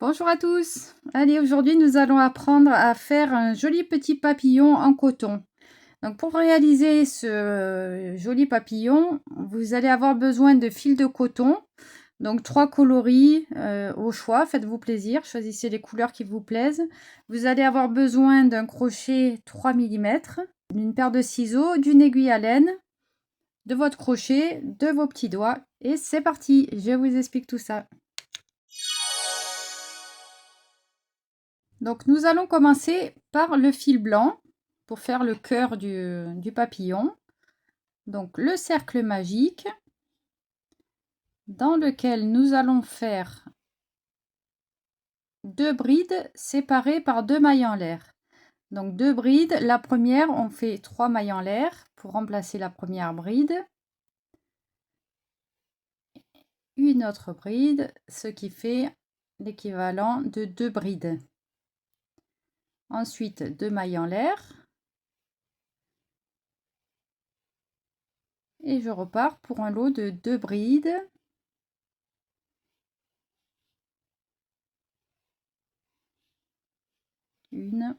Bonjour à tous. Allez, aujourd'hui nous allons apprendre à faire un joli petit papillon en coton. Donc pour réaliser ce joli papillon, vous allez avoir besoin de fils de coton. Donc 3 coloris au choix, faites-vous plaisir, choisissez les couleurs qui vous plaisent. Vous allez avoir besoin d'un crochet 3 mm, d'une paire de ciseaux, d'une aiguille à laine, de votre crochet, de vos petits doigts et c'est parti, je vous explique tout ça. Donc nous allons commencer par le fil blanc pour faire le cœur du papillon. Donc le cercle magique dans lequel nous allons faire 2 brides séparées par 2 mailles en l'air. Donc 2 brides, la première on fait 3 mailles en l'air pour remplacer la première bride. Une autre bride, ce qui fait l'équivalent de 2 brides. Ensuite 2 mailles en l'air. Et je repars pour un lot de 2 brides. Une.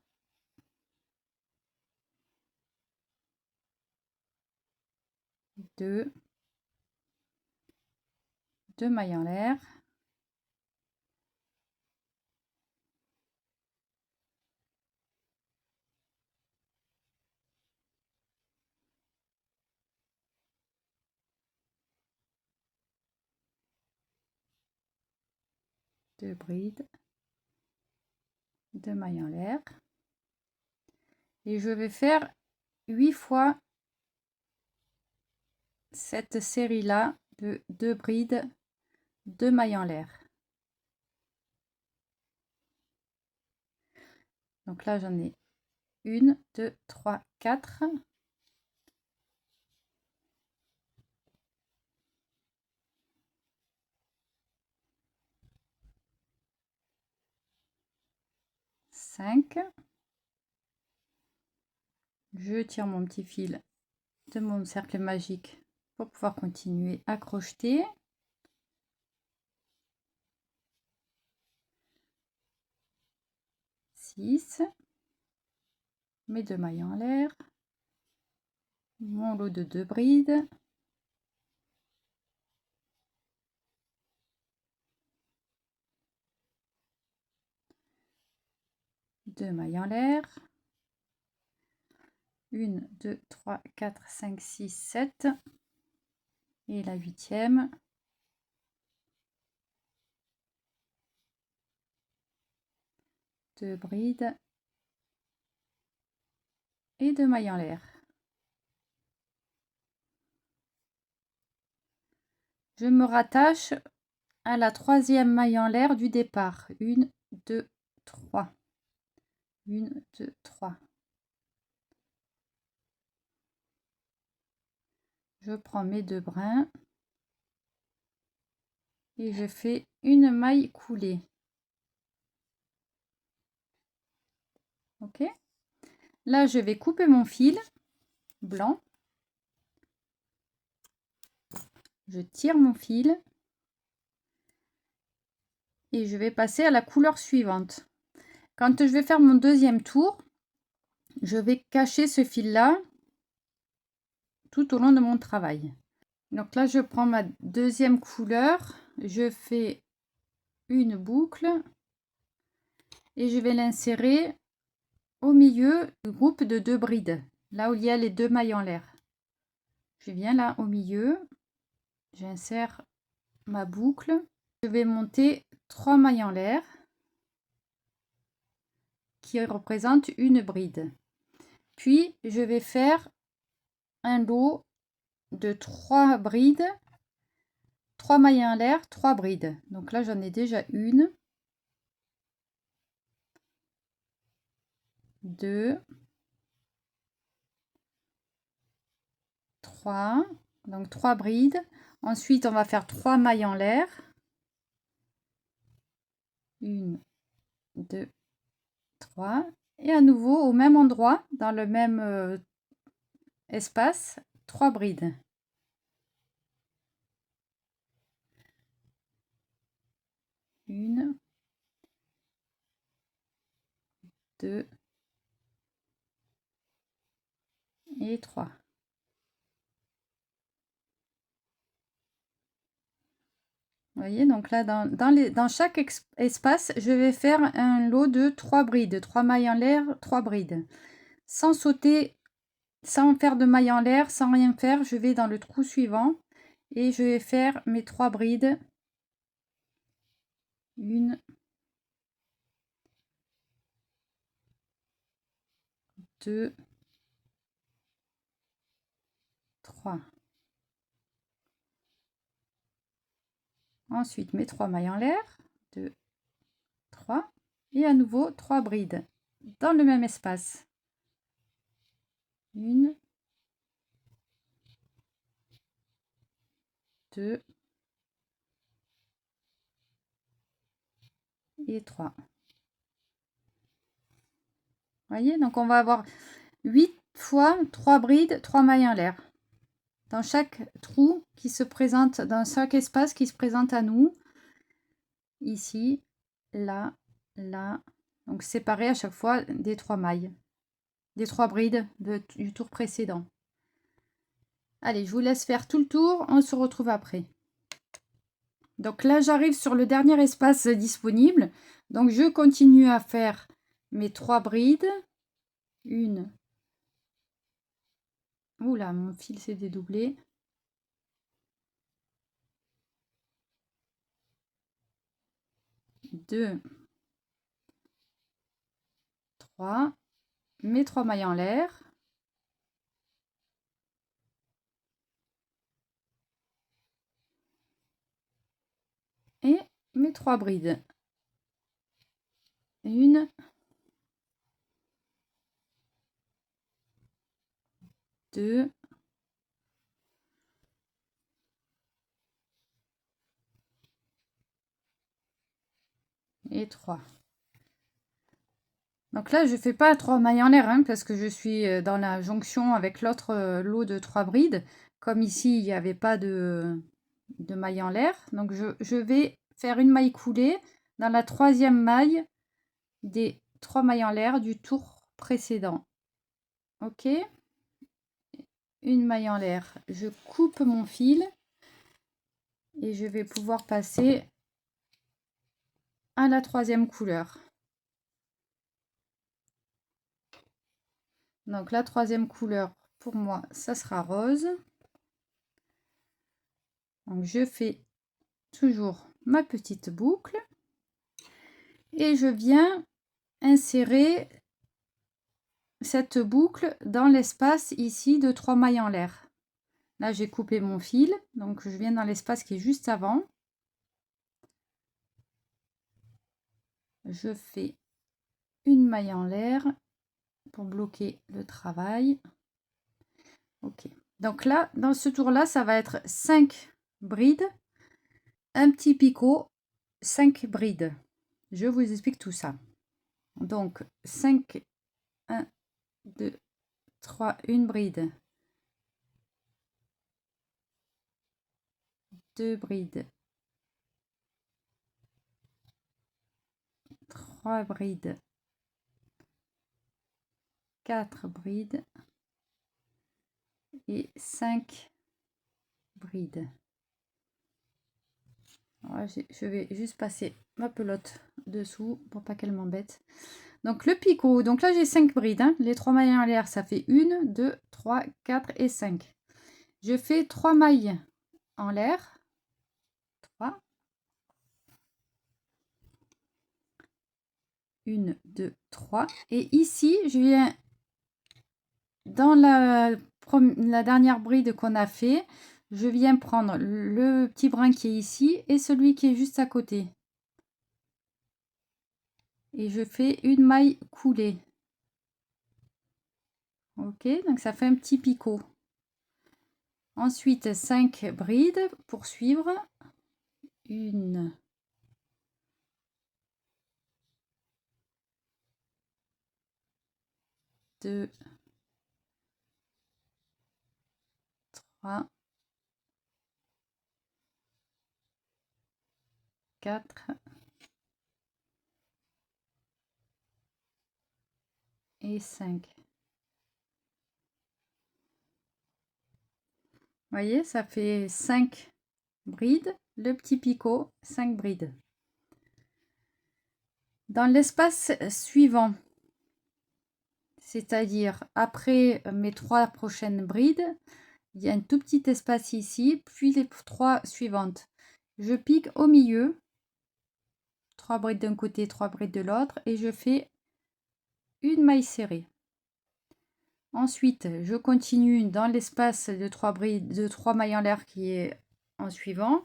Deux mailles en l'air. Deux brides. 2 mailles en l'air. Et je vais faire 8 fois cette série là de 2 brides, 2 mailles en l'air. Donc là j'en ai 1, 2, 3, 4. Cinq. Je tire mon petit fil de mon cercle magique pour pouvoir continuer à crocheter. 6. Mes 2 mailles en l'air. Mon lot de 2 brides. Deux mailles en l'air. 1, 2, 3, 4, 5, 6, 7. Et la 8e. 2 brides. Et 2 mailles en l'air. Je me rattache à la 3e maille en l'air du départ. 1, 2, 3. 1, 2, 3. Je prends mes 2 brins et je fais une maille coulée. Ok. Là, je vais couper mon fil blanc. Je tire mon fil et je vais passer à la couleur suivante. Quand je vais faire mon deuxième tour, je vais cacher ce fil là tout au long de mon travail. Donc là, je prends ma deuxième couleur, je fais une boucle et je vais l'insérer au milieu du groupe de 2 brides, là où il y a les 2 mailles en l'air. Je viens là au milieu, j'insère ma boucle, je vais monter 3 mailles en l'air qui représentent une bride. Puis je vais faire un lot de 3 brides, 3 mailles en l'air, 3 brides. Donc là j'en ai déjà une, 2, 3, donc 3 brides. Ensuite on va faire 3 mailles en l'air, 1, 2, 3, et à nouveau au même endroit, dans le même espace, 3 brides. Une, 2 et 3. Vous voyez, donc là, dans chaque espace, je vais faire un lot de 3 brides, 3 mailles en l'air, 3 brides. Sans sauter, sans faire de mailles en l'air, sans rien faire, je vais dans le trou suivant et je vais faire mes 3 brides. 1, 2, 3. Ensuite, mes 3 mailles en l'air, 2, 3, et à nouveau 3 brides dans le même espace. 1, 2 et 3. Voyez, donc on va avoir 8 fois 3 brides, 3 mailles en l'air. Dans chaque trou qui se présente, dans chaque espace qui se présente à nous, ici, là, là, donc séparé à chaque fois des 3 mailles, des 3 brides du tour précédent. Allez, je vous laisse faire tout le tour, on se retrouve après. Donc là, j'arrive sur le dernier espace disponible, donc je continue à faire mes 3 brides. Une. Oula, mon fil s'est dédoublé. 2, 3, mes 3 mailles en l'air. Et mes 3 brides. 1, 2, et 3. Donc là, je fais pas 3 mailles en l'air, hein, parce que je suis dans la jonction avec l'autre lot de 3 brides. Comme ici, il n'y avait pas de maille en l'air. Donc je vais faire une maille coulée dans la 3e maille des 3 mailles en l'air du tour précédent. Ok, une maille en l'air, je coupe mon fil et je vais pouvoir passer à la 3e couleur. Donc la 3e couleur pour moi, ça sera rose. Donc je fais toujours ma petite boucle et je viens insérer cette boucle dans l'espace ici de 3 mailles en l'air. Là, j'ai coupé mon fil, donc je viens dans l'espace qui est juste avant. Je fais une maille en l'air pour bloquer le travail. Ok. Donc là, dans ce tour-là, ça va être 5 brides, un petit picot, 5 brides. Je vous explique tout ça. Donc 5, 1, 2, 3, une bride, 2 brides, 3 brides, 4 brides et 5 brides. Alors, je vais juste passer ma pelote dessous pour pas qu'elle m'embête. Donc le picot, donc là j'ai 5 brides, hein. Les 3 mailles en l'air, ça fait 1, 2, 3, 4 et 5. Je fais 3 mailles en l'air, 3, 1, 2, 3, et ici je viens dans la dernière bride qu'on a fait, je viens prendre le petit brin qui est ici et celui qui est juste à côté. Et je fais une maille coulée. Ok, donc ça fait un petit picot. Ensuite, 5 brides pour suivre. 1, 2, 3, 4, et 5. Vous voyez, ça fait 5 brides, le petit picot, 5 brides. Dans l'espace suivant, c'est-à-dire après mes 3 prochaines brides, il y a un tout petit espace ici, puis les 3 suivantes. Je pique au milieu, 3 brides d'un côté, 3 brides de l'autre, et je fais une maille serrée. Ensuite, je continue dans l'espace de 3 brides, de 3 mailles en l'air qui est en suivant,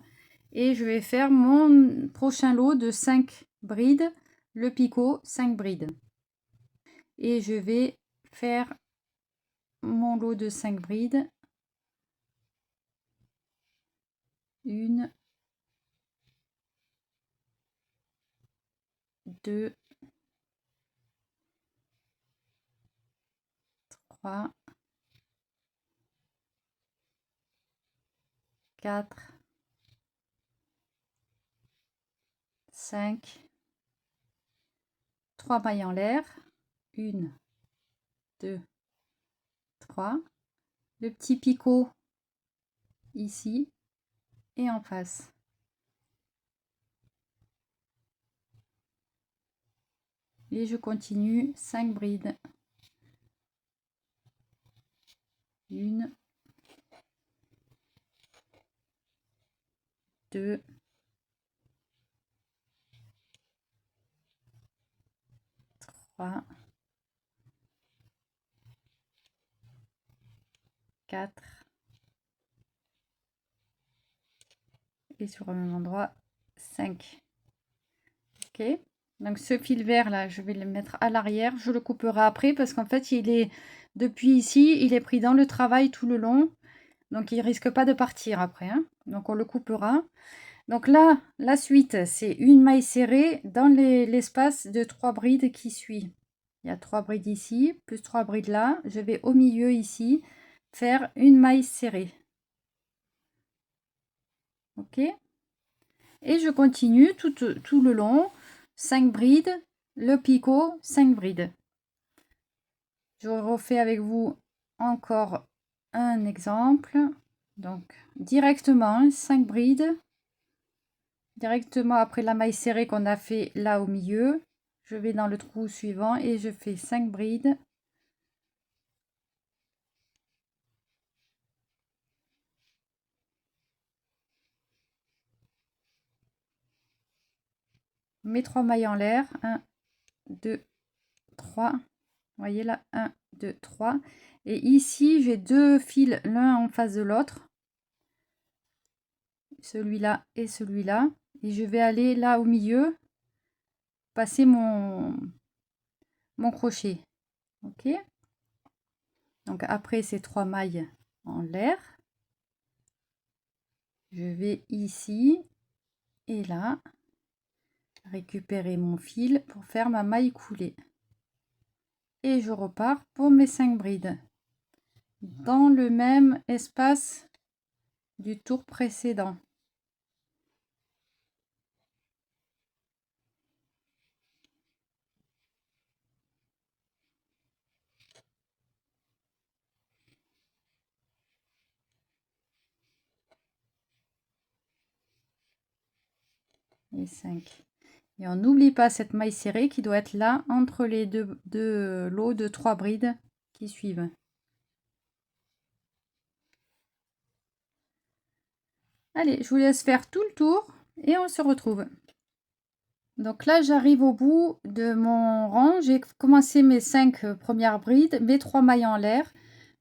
et je vais faire mon prochain lot de 5 brides, le picot, 5 brides. Et je vais faire mon lot de 5 brides. 1, 2, 3, 4, 5, 3 mailles en l'air, 1, 2, 3, le petit picot ici et en face. Et je continue 5 brides. 1, 2, 3, 4 et sur le même endroit 5. Ok, donc ce fil vert là, je vais le mettre à l'arrière. Je le couperai après parce qu'en fait il est depuis ici, il est pris dans le travail tout le long, donc il risque pas de partir après, hein. Donc on le coupera. Donc là, la suite, c'est une maille serrée dans l'espace de 3 brides qui suit. Il y a 3 brides ici, plus 3 brides là. Je vais au milieu ici faire une maille serrée. Ok, et je continue tout le long. 5 brides, le picot, 5 brides. Je refais avec vous encore un exemple. Donc directement 5 brides. Directement après la maille serrée qu'on a fait là au milieu, je vais dans le trou suivant et je fais 5 brides. Mes 3 mailles en l'air, 1, 2, 3. Vous voyez là, 1, 2, 3. Et ici, j'ai 2 fils l'un en face de l'autre. Celui-là et celui-là. Et je vais aller là au milieu, passer mon crochet. Ok, donc après ces 3 mailles en l'air, je vais ici et là récupérer mon fil pour faire ma maille coulée. Et je repars pour mes 5 brides dans le même espace du tour précédent. Et 5. Et on n'oublie pas cette maille serrée qui doit être là entre les deux lots de 3 brides qui suivent. Allez, je vous laisse faire tout le tour et on se retrouve. Donc là, j'arrive au bout de mon rang. J'ai commencé mes 5 premières brides, mes 3 mailles en l'air.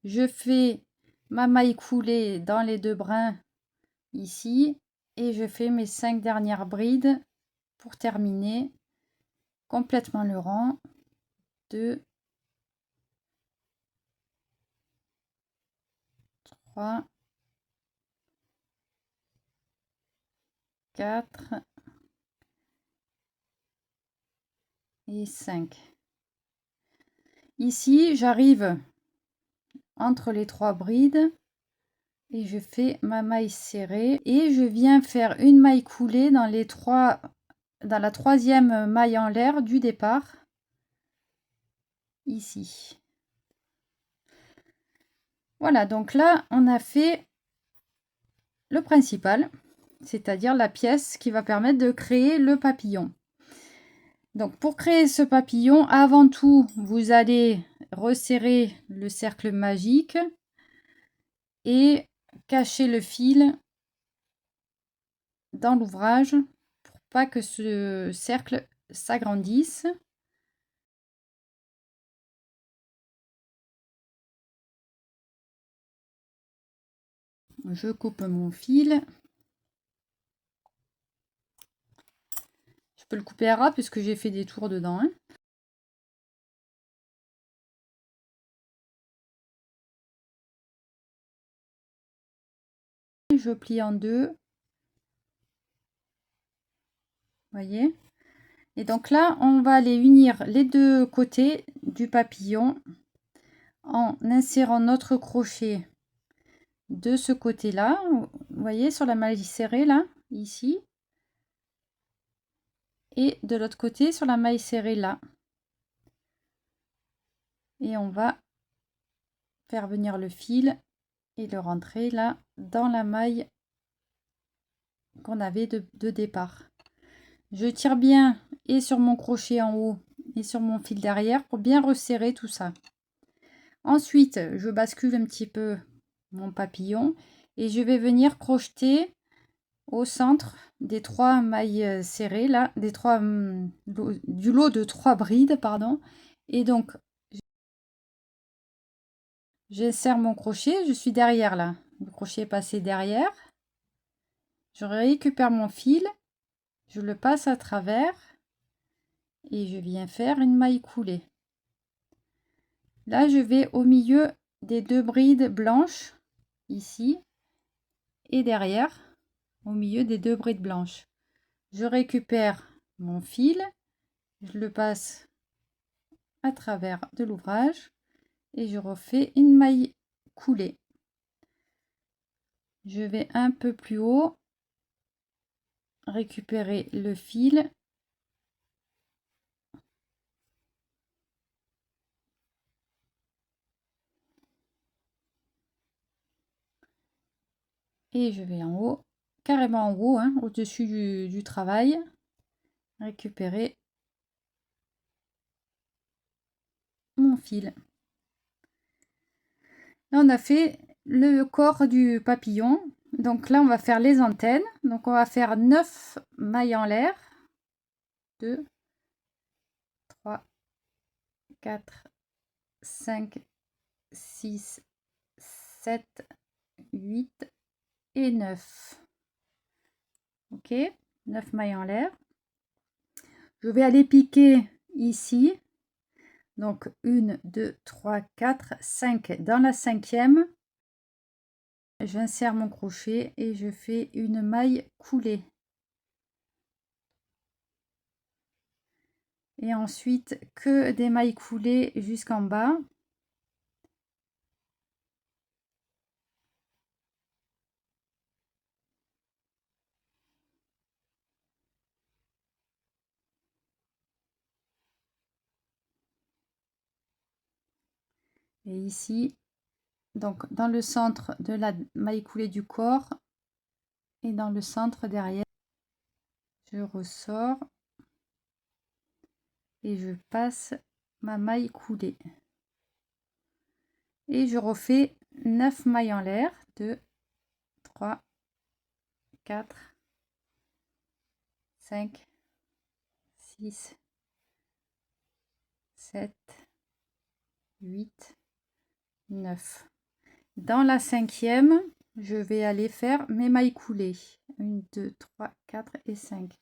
Je fais ma maille coulée dans les 2 brins ici et je fais mes 5 dernières brides pour terminer complètement le rang. 2, 3, 4 et 5. Ici, j'arrive entre les 3 brides et je fais ma maille serrée et je viens faire une maille coulée dans la 3e maille en l'air du départ ici. Voilà, donc là, on a fait le principal, c'est-à-dire la pièce qui va permettre de créer le papillon. Donc pour créer ce papillon, avant tout, vous allez resserrer le cercle magique et cacher le fil dans l'ouvrage pour pas que ce cercle s'agrandisse. Je coupe mon fil. Je peux le couper à ras puisque j'ai fait des tours dedans, hein. Je plie en deux. Voyez. Et donc là, on va aller unir les deux côtés du papillon en insérant notre crochet de ce côté-là. Vous voyez, sur la maille serrée, là, ici. Et de l'autre côté, sur la maille serrée, là. Et on va faire venir le fil et le rentrer là dans la maille qu'on avait de départ. Je tire bien et sur mon crochet en haut et sur mon fil derrière pour bien resserrer tout ça. Ensuite, je bascule un petit peu mon papillon et je vais venir crocheter au centre des trois mailles serrées là, du lot de 3 brides, pardon. Et donc j'insère mon crochet, je suis derrière là. Le crochet est passé derrière. Je récupère mon fil, je le passe à travers et je viens faire une maille coulée. Là, je vais au milieu des 2 brides blanches, ici, et derrière, au milieu des 2 brides blanches. Je récupère mon fil, je le passe à travers de l'ouvrage et je refais une maille coulée. Je vais un peu plus haut, récupérer le fil. Et je vais en haut, carrément en haut, hein, au-dessus du travail, récupérer mon fil. Là, on a fait le corps du papillon. Donc là, on va faire les antennes. Donc on va faire 9 mailles en l'air. 2, 3, 4, 5, 6, 7, 8 et 9. Ok, 9 mailles en l'air. Je vais aller piquer ici. Donc 1, 2, 3, 4, 5. Dans la 5e, j'insère mon crochet et je fais une maille coulée. Et ensuite, que des mailles coulées jusqu'en bas. Et ici, donc dans le centre de la maille coulée du corps et dans le centre derrière, je ressors et je passe ma maille coulée. Et je refais 9 mailles en l'air. 2, 3, 4, 5, 6, 7, 8, 9. Dans la 5e, je vais aller faire mes mailles coulées. 1, 2, 3, 4 et 5.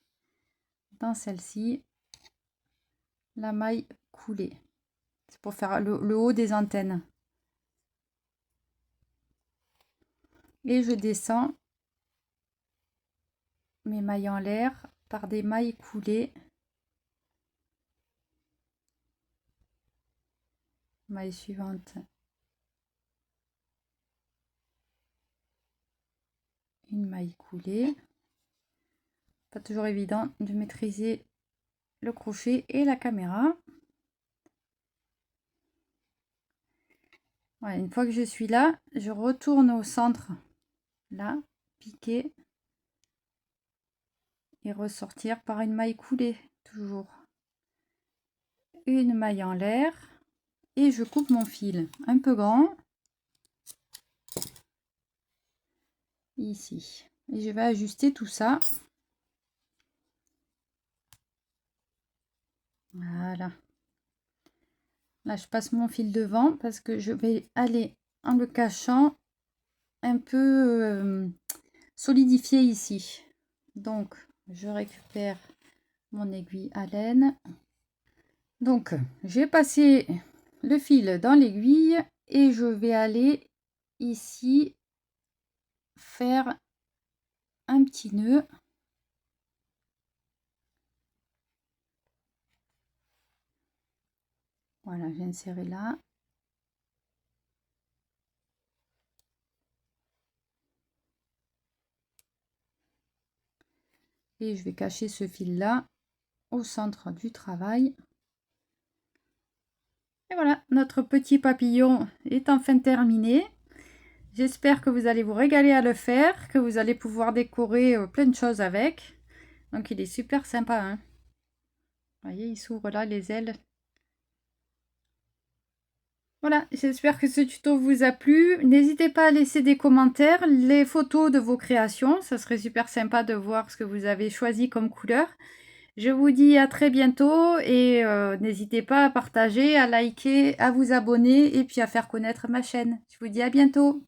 Dans celle-ci, la maille coulée. C'est pour faire le haut des antennes. Et je descends mes mailles en l'air par des mailles coulées. Maille suivante. Une maille coulée. Pas toujours évident de maîtriser le crochet et la caméra. Voilà, une fois que je suis là, je retourne au centre, là, piquer et ressortir par une maille coulée, toujours. Une maille en l'air et je coupe mon fil un peu grand, ici. Et je vais ajuster tout ça. Voilà. Là, je passe mon fil devant parce que je vais aller en le cachant un peu solidifié ici. Donc, je récupère mon aiguille à laine. Donc, j'ai passé le fil dans l'aiguille et je vais aller ici faire un petit nœud. Voilà, j'ai inséré là. Et je vais cacher ce fil là au centre du travail. Et voilà, notre petit papillon est enfin terminé. J'espère que vous allez vous régaler à le faire, que vous allez pouvoir décorer plein de choses avec. Donc il est super sympa, hein. Vous voyez, il s'ouvre là les ailes. Voilà, j'espère que ce tuto vous a plu. N'hésitez pas à laisser des commentaires, les photos de vos créations. Ça serait super sympa de voir ce que vous avez choisi comme couleur. Je vous dis à très bientôt et n'hésitez pas à partager, à liker, à vous abonner et puis à faire connaître ma chaîne. Je vous dis à bientôt.